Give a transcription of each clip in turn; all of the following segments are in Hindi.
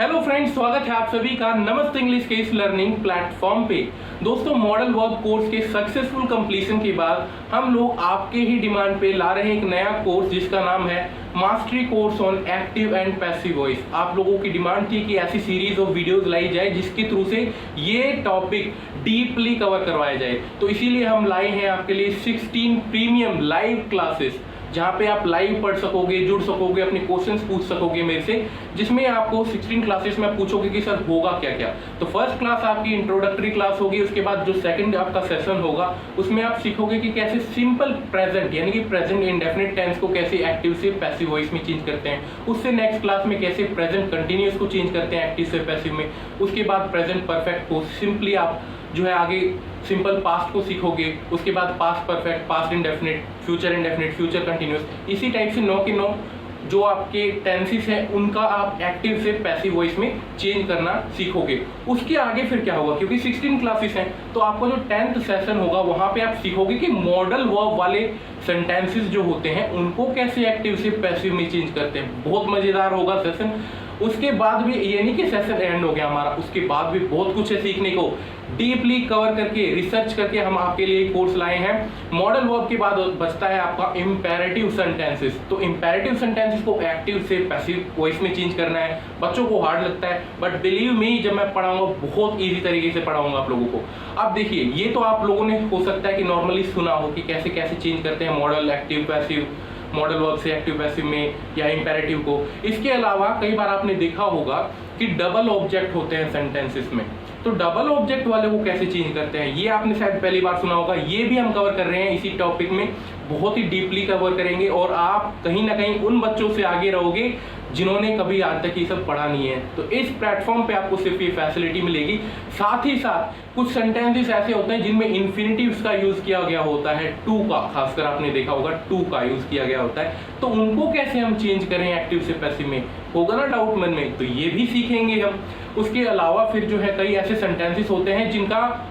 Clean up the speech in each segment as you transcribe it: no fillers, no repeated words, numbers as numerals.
हेलो फ्रेंड्स, स्वागत है आप सभी का नमस्ते इंग्लिश के इस लर्निंग प्लेटफॉर्म पे। दोस्तों, मॉडल वर्ब कोर्स के सक्सेसफुल कंप्लीशन के बाद हम लोग आपके ही डिमांड पे ला रहे हैं एक नया कोर्स जिसका नाम है mastery course on active and passive voice. आप लोगों की डिमांड थी कि ऐसी सीरीज ऑफ वीडियोस लाई जाए जिसके थ्रू से ये टॉपिक डीपली कवर करवाया जाए। तो इसीलिए हम लाए हैं आपके लिए 16 प्रीमियम लाइव क्लासेस, जहाँ पे आप लाइव पढ़ सकोगे, जुड़ सकोगे, अपने क्वेश्चंस पूछ सकोगे मेरे से, जिसमें आपको 16 क्लासेस में पूछोगे कि सर होगा क्या क्या। तो फर्स्ट क्लास आपकी इंट्रोडक्टरी क्लास होगी, उसके बाद जो सेकंड आपका सेशन होगा उसमें आप सीखोगे कि कैसे सिंपल प्रेजेंट यानी कि प्रेजेंट इंडेफिनिट टेंस को कैसे एक्टिव से पैसिव वॉइस में चेंज करते हैं। उससे नेक्स्ट क्लास में कैसे प्रेजेंट कंटिन्यूअस को चेंज करते हैं एक्टिव से पैसिव में। उसके बाद प्रेजेंट परफेक्ट को सिंपली आप जो है आगे सिंपल पास्ट को सीखोगे। उसके बाद past perfect, past indefinite, future continuous. इसी टाइप से 9 के 9 जो आपके टेंसेस हैं उनका आप एक्टिव से पैसिव वॉइस में चेंज करना सीखोगे। उसके आगे फिर क्या होगा, क्योंकि 16 क्लासेस हैं तो आपका जो 10th सेशन होगा वहां पे आप सीखोगे कि मॉडल वर्ब वाले सेंटेंसेस जो होते हैं उनको कैसे एक्टिव से पैसिव में चेंज करते हैं। बहुत मजेदार होगा सेशन। उसके बाद भी ये नहीं कि सेशन एंड हो गया हमारा, उसके बाद भी बहुत कुछ है सीखने को। डीपली कवर करके, रिसर्च करके हम आपके लिए कोर्स लाए हैं। मॉडल वर्ब के बाद बचता है आपका इंपेरेटिव सेंटेंसेस। तो इंपेरेटिव सेंटेंसेस को एक्टिव से पैसिव वॉइस में चेंज करना है। बच्चों को हार्ड लगता है, बट बिलीव मी जब मैं पढ़ाऊंगा बहुत ईजी तरीके से पढ़ाऊंगा आप लोगों को। अब देखिए, ये तो आप लोगों ने हो सकता है कि नॉर्मली सुना हो कि कैसे कैसे चेंज करते हैं model active passive, modal verb से एक्टिव पैसिव में या इंपेरेटिव को। इसके अलावा कई बार आपने देखा होगा कि डबल ऑब्जेक्ट होते हैं सेंटेंसेस में। तो डबल ऑब्जेक्ट वाले को कैसे चेंज करते हैं ये आपने शायद पहली बार सुना होगा। ये भी हम कवर कर रहे हैं इसी टॉपिक में, बहुत ही डीपली कवर करेंगे। और आप कहीं ना कहीं उन बच्चों से आगे रहोगे जिन्होंने कभी आज तक ये सब पढ़ा नहीं है। तो इस प्लेटफॉर्म पे आपको सिर्फ ये फैसिलिटी मिलेगी। साथ ही साथ कुछ सेंटेंसेस ऐसे होते हैं जिनमें इन्फिनिटिव्स का यूज किया गया होता है, टू का, खासकर आपने देखा होगा टू का यूज किया गया होता है। तो उनको कैसे हम चेंज करें एक्टिव से पैसिव में, होगा ना डाउट मन में, तो ये भी सीखेंगे हम। उसके अलावा फिर जो है कई ऐसे सेंटेंसेस होते हैं जिनका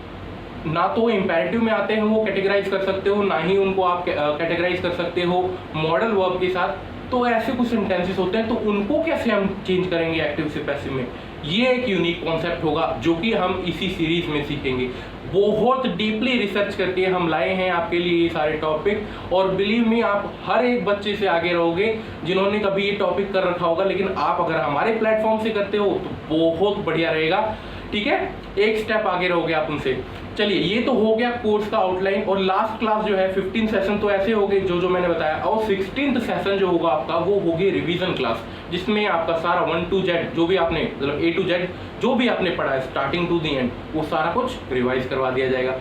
ना तो इंपेरेटिव में आते हैं वो कैटेगराइज कर सकते हो, ना ही उनको आप कैटेगराइज कर सकते हो मॉडल वर्ब के साथ। तो ऐसे कुछ सेंटेंसेस होते हैं, तो उनको कैसे हम चेंज करेंगे एक्टिव से पैसिव में, ये एक यूनिक कॉन्सेप्ट होगा जो कि हम इसी सीरीज में सीखेंगे। बहुत डीपली रिसर्च करके हम लाए हैं आपके लिए ये सारे टॉपिक, और बिलीव मी आप हर एक बच्चे से आगे रहोगे जिन्होंने कभी ये टॉपिक कर रखा होगा। लेकिन आप अगर हमारे प्लेटफॉर्म से करते हो तो बहुत बढ़िया रहेगा, ठीक है, एक स्टेप आगे रहोगे आप उनसे। चलिए, ये तो हो गया कोर्स का आउटलाइन। और लास्ट क्लास जो है 15 सेशन तो ऐसे हो गए जो मैंने बताया, और 16th सेशन जो होगा आपका वो होगी रिवीजन क्लास, जिसमें आपका सारा 1 to Z जो भी आपने मतलब A to Z जो भी आपने पढ़ा है स्टार्टिंग टू दी एंड, वो सारा कुछ रिवाइज करवा दिया जाएगा।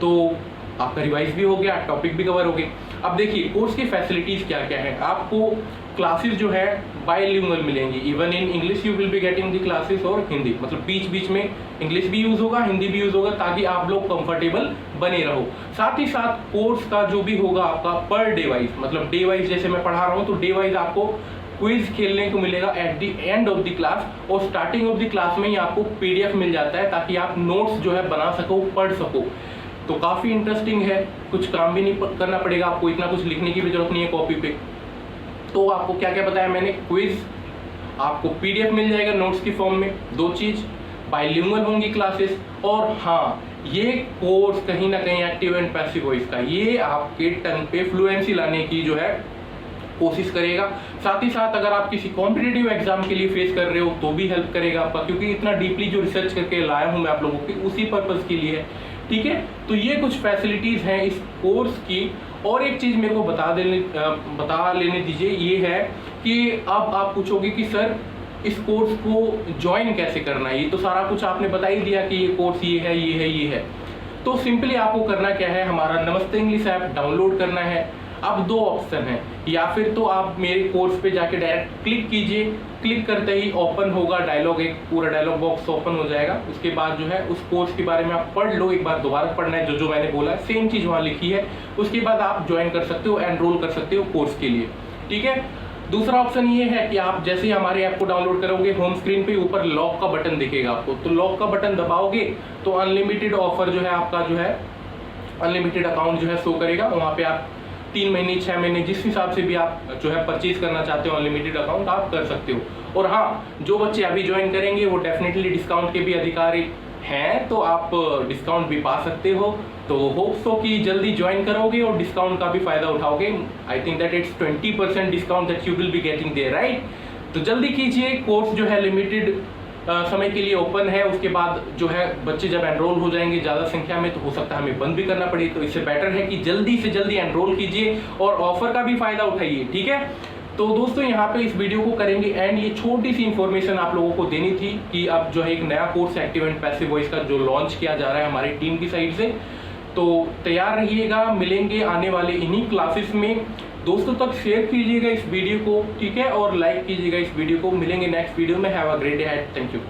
तो आपका रिवाइज भी हो गया, टॉपिक भी कवर हो गए। अब देखिए कोर्स की फैसिलिटीज क्या क्या है। आपको क्लासेस जो है बाइलिंगुअल मिलेंगी, even in English you will be getting the classes, और हिंदी, मतलब बीच बीच में इंग्लिश भी यूज होगा, हिंदी भी यूज होगा, ताकि आप लोग कंफर्टेबल बने रहो। साथ ही साथ कोर्स का जो भी होगा आपका पर डे वाइज, मतलब डे वाइज जैसे मैं पढ़ा रहा हूँ तो डे वाइज आपको क्विज खेलने को मिलेगा at the end of the class, और स्टार्टिंग ऑफ द क्लास में ही आपको PDF मिल जाता है ताकि आप नोट्स जो है बना सको, पढ़ सको। तो काफ़ी इंटरेस्टिंग है, कुछ काम भी नहीं करना पड़ेगा आपको, इतना कुछ लिखने की भी जरूरत नहीं है कॉपी पे। तो आपको क्या क्या बताया मैंने, क्विज, आपको PDF मिल जाएगा नोट्स की फॉर्म में, 2 चीज़, बाइलिंगुअल होंगी क्लासेस, और हाँ, ये कोर्स कहीं ना कहीं एक्टिव एंड पैसिव वॉइस का ये आपके टंग पे फ्लुएंसी लाने की जो है कोशिश करेगा। साथ ही साथ अगर आप किसी कॉम्पिटिटिव एग्जाम के लिए फेस कर रहे हो तो भी हेल्प करेगा आपका, क्योंकि इतना डीपली जो रिसर्च करके लाया हूं मैं आप लोगों के उसी पर्पस के लिए है, ठीक है। तो ये कुछ फैसिलिटीज हैं इस कोर्स की। और एक चीज मेरे को बता लेने दीजिए, ये है कि अब आप पूछोगे कि सर इस कोर्स को ज्वाइन कैसे करना है। ये तो सारा कुछ आपने बता ही दिया कि ये कोर्स ये है, ये है, ये है। तो सिंपली आपको करना क्या है, हमारा नमस्ते इंग्लिश ऐप डाउनलोड करना है। अब 2 ऑप्शन है, या फिर तो आप मेरे कोर्स पे जाके डायरेक्ट क्लिक कीजिए, क्लिक करते ही ओपन होगा डायलॉग, एक पूरा डायलॉग बॉक्स ओपन हो जाएगा। उसके बाद जो है उस कोर्स के बारे में आप पढ़ लो, एक बार दोबारा पढ़ना है, जो मैंने बोला सेम चीज़ वहाँ लिखी है। उसके बाद आप ज्वाइन कर सकते हो, एनरोल कर सकते हो कोर्स के लिए, ठीक है। दूसरा ऑप्शन ये है कि आप जैसे ही हमारे ऐप को डाउनलोड करोगे, होम स्क्रीन पे ऊपर लॉक का बटन दिखेगा आपको, तो लॉक का बटन दबाओगे तो अनलिमिटेड ऑफर जो है आपका जो है अनलिमिटेड अकाउंट जो है शो करेगा। वहाँ पे आप 3 महीने 6 महीने जिस हिसाब से भी आप जो है परचेज करना चाहते हो अनलिमिटेड अकाउंट आप कर सकते हो। और हाँ, जो बच्चे अभी ज्वाइन करेंगे वो डेफिनेटली डिस्काउंट के भी अधिकारी हैं, तो आप डिस्काउंट भी पा सकते हो। तो होप सो कि जल्दी ज्वाइन करोगे और डिस्काउंट का भी फायदा उठाओगे। I think that it's 20% discount that you will be getting there, right. तो जल्दी कीजिए, कोर्स जो है लिमिटेड समय के लिए ओपन है। उसके बाद जो है बच्चे जब एनरोल हो जाएंगे ज़्यादा संख्या में, तो हो सकता है हमें बंद भी करना पड़े। तो इससे बेटर है कि जल्दी से जल्दी एनरोल कीजिए और ऑफर का भी फायदा उठाइए, ठीक है। तो दोस्तों यहाँ पे इस वीडियो को करेंगे एंड। ये छोटी सी इंफॉर्मेशन आप लोगों को देनी थी कि अब जो है एक नया course active and passive voice का जो लॉन्च किया जा रहा है हमारी टीम की साइड से। तो तैयार रहिएगा, मिलेंगे आने वाले इन्हीं क्लासेस में। दोस्तों तक शेयर कीजिएगा इस वीडियो को, ठीक है, और लाइक कीजिएगा इस वीडियो को। मिलेंगे नेक्स्ट वीडियो में। Have a great day ahead. Thank you.